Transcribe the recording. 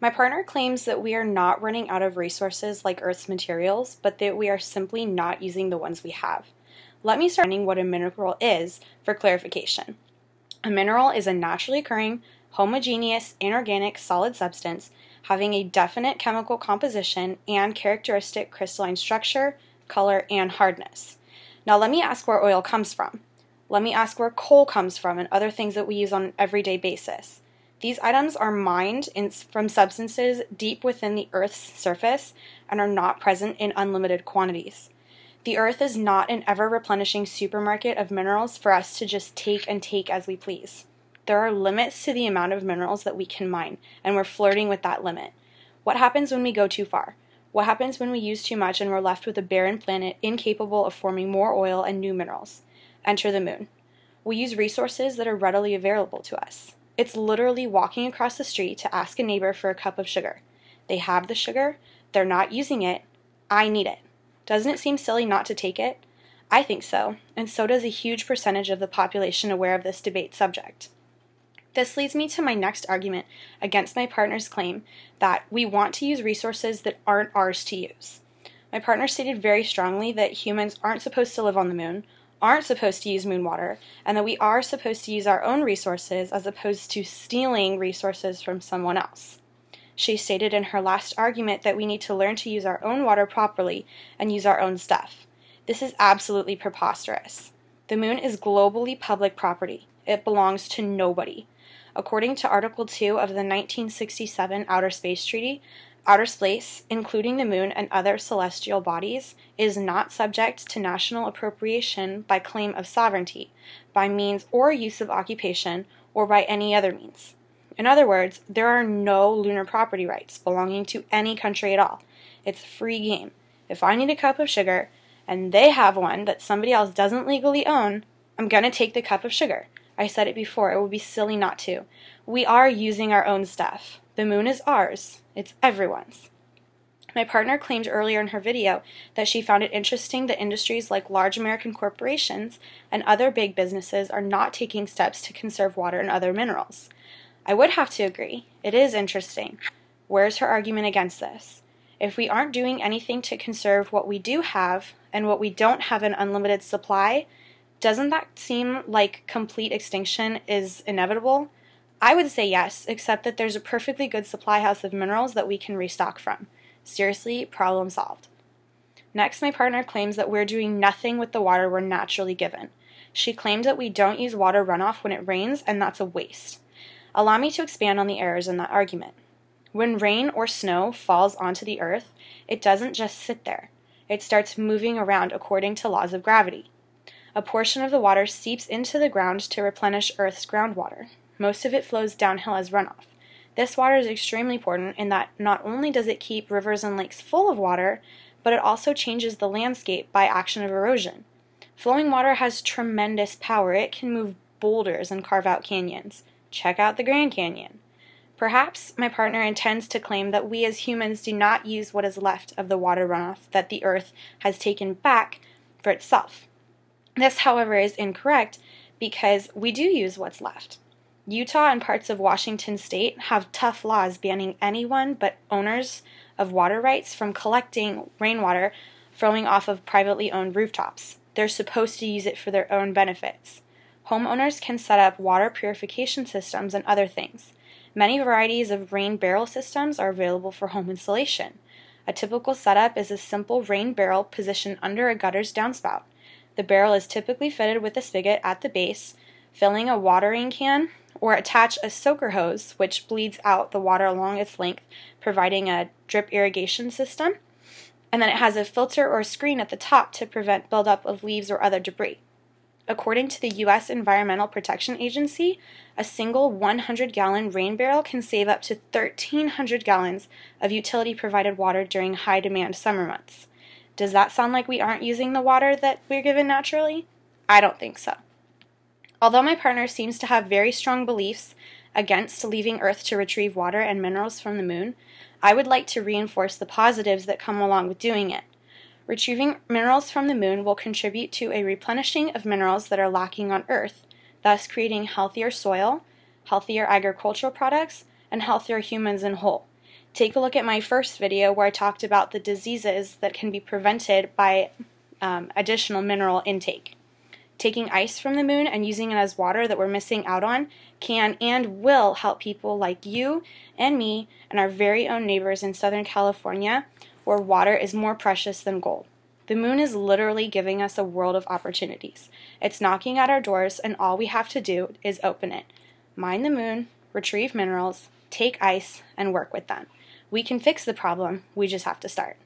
My partner claims that we are not running out of resources like Earth's materials, but that we are simply not using the ones we have. Let me start with what a mineral is for clarification. A mineral is a naturally occurring, homogeneous, inorganic solid substance having a definite chemical composition and characteristic crystalline structure, color, and hardness. Now let me ask where oil comes from. Let me ask where coal comes from and other things that we use on an everyday basis. These items are mined from substances deep within the Earth's surface and are not present in unlimited quantities. The Earth is not an ever-replenishing supermarket of minerals for us to just take and take as we please. There are limits to the amount of minerals that we can mine, and we're flirting with that limit. What happens when we go too far? What happens when we use too much and we're left with a barren planet incapable of forming more oil and new minerals? Enter the moon. We use resources that are readily available to us. It's literally walking across the street to ask a neighbor for a cup of sugar. They have the sugar, they're not using it, I need it. Doesn't it seem silly not to take it? I think so, and so does a huge percentage of the population aware of this debate subject. This leads me to my next argument against my partner's claim that we want to use resources that aren't ours to use. My partner stated very strongly that humans aren't supposed to live on the moon, aren't supposed to use moon water, and that we are supposed to use our own resources as opposed to stealing resources from someone else. She stated in her last argument that we need to learn to use our own water properly and use our own stuff. This is absolutely preposterous. The moon is globally public property. It belongs to nobody. According to Article 2 of the 1967 Outer Space Treaty, outer space, including the moon and other celestial bodies, is not subject to national appropriation by claim of sovereignty, by means or use of occupation, or by any other means. In other words, there are no lunar property rights belonging to any country at all. It's free game. If I need a cup of sugar, and they have one that somebody else doesn't legally own, I'm going to take the cup of sugar. I said it before, it would be silly not to. We are using our own stuff. The moon is ours. It's everyone's. My partner claimed earlier in her video that she found it interesting that industries like large American corporations and other big businesses are not taking steps to conserve water and other minerals. I would have to agree. It is interesting. Where's her argument against this? If we aren't doing anything to conserve what we do have and what we don't have an unlimited supply, doesn't that seem like complete extinction is inevitable? I would say yes, except that there's a perfectly good supply house of minerals that we can restock from. Seriously, problem solved. Next, my partner claims that we're doing nothing with the water we're naturally given. She claimed that we don't use water runoff when it rains, and that's a waste. Allow me to expand on the errors in that argument. When rain or snow falls onto the earth, it doesn't just sit there. It starts moving around according to laws of gravity. A portion of the water seeps into the ground to replenish Earth's groundwater. Most of it flows downhill as runoff. This water is extremely important in that not only does it keep rivers and lakes full of water, but it also changes the landscape by action of erosion. Flowing water has tremendous power. It can move boulders and carve out canyons. Check out the Grand Canyon. Perhaps my partner intends to claim that we as humans do not use what is left of the water runoff that the Earth has taken back for itself. This, however, is incorrect because we do use what's left. Utah and parts of Washington state have tough laws banning anyone but owners of water rights from collecting rainwater flowing off of privately owned rooftops. They're supposed to use it for their own benefits. Homeowners can set up water purification systems and other things. Many varieties of rain barrel systems are available for home installation. A typical setup is a simple rain barrel positioned under a gutter's downspout. The barrel is typically fitted with a spigot at the base, filling a watering can, or attach a soaker hose, which bleeds out the water along its length, providing a drip irrigation system. And then it has a filter or screen at the top to prevent buildup of leaves or other debris. According to the U.S. Environmental Protection Agency, a single 100-gallon rain barrel can save up to 1,300 gallons of utility-provided water during high-demand summer months. Does that sound like we aren't using the water that we're given naturally? I don't think so. Although my partner seems to have very strong beliefs against leaving Earth to retrieve water and minerals from the moon, I would like to reinforce the positives that come along with doing it. Retrieving minerals from the moon will contribute to a replenishing of minerals that are lacking on Earth, thus creating healthier soil, healthier agricultural products, and healthier humans in whole. Take a look at my first video where I talked about the diseases that can be prevented by additional mineral intake. Taking ice from the moon and using it as water that we're missing out on can and will help people like you and me and our very own neighbors in Southern California, where water is more precious than gold. The moon is literally giving us a world of opportunities. It's knocking at our doors, and all we have to do is open it. Mine the moon, retrieve minerals, take ice, and work with them. We can fix the problem, we just have to start.